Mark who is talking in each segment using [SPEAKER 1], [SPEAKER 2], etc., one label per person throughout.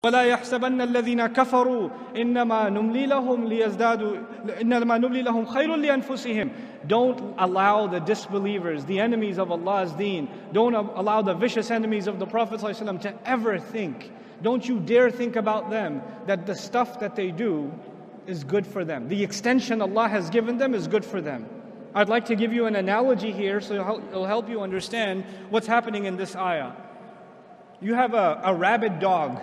[SPEAKER 1] وَلَا يَحْسَبَنَّ الَّذِينَ كَفَرُوا إِنَّمَا نُمْلِي لَهُمْ خَيْرٌ لِأَنفُسِهِمْ. Don't allow the disbelievers, the enemies of Allah's deen, don't allow the vicious enemies of the Prophet ﷺ to ever think, don't you dare think about them, that the stuff that they do is good for them. The extension Allah has given them is good for them. I'd like to give you an analogy here so it'll help you understand what's happening in this ayah. You have a rabid dog,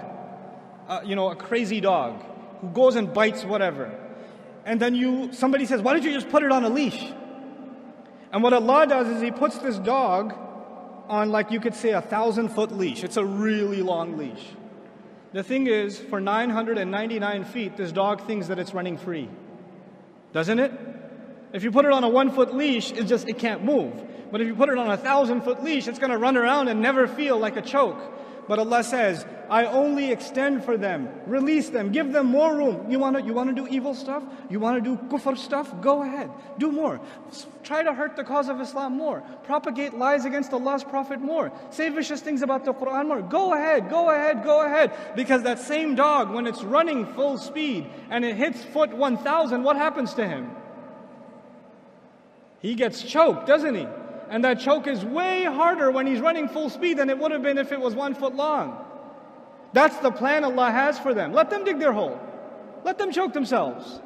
[SPEAKER 1] a crazy dog who goes and bites whatever. And then somebody says, why don't you just put it on a leash? And what Allah does is He puts this dog on, like you could say, a 1,000-foot leash. It's a really long leash. The thing is, for 999 feet, this dog thinks that it's running free. Doesn't it? If you put it on a 1-foot leash, it can't move. But if you put it on a 1,000-foot leash, it's going to run around and never feel like a choke. But Allah says, I only extend for them, release them, give them more room. You want to do evil stuff? You want to do kufr stuff? Go ahead, do more. Try to hurt the cause of Islam more. Propagate lies against Allah's Prophet more. Say vicious things about the Quran more. Go ahead, go ahead, go ahead. Because that same dog, when it's running full speed and it hits foot 1,000, what happens to him? He gets choked, doesn't he? And that choke is way harder when he's running full speed than it would have been if it was 1 foot long. That's the plan Allah has for them. Let them dig their hole. Let them choke themselves.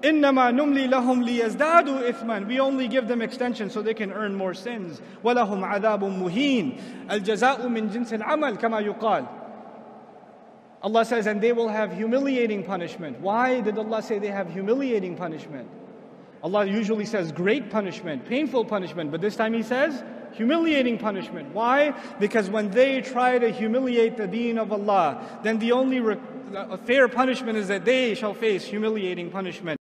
[SPEAKER 1] إِنَّمَا نُمْلِي لَهُمْ لِيَزْدَادُوا إِثْمًا. We only give them extension so they can earn more sins. وَلَهُمْ عَذَابٌ مُهِينٌ الْجَزَاءُ مِنْ جِنْسِ الْعَمَلِ كَمَا يُقَالُ. Allah says, and they will have humiliating punishment. Why did Allah say they have humiliating punishment? Allah usually says great punishment, painful punishment, but this time He says humiliating punishment. Why? Because when they try to humiliate the deen of Allah, then the only fair punishment is that they shall face humiliating punishment.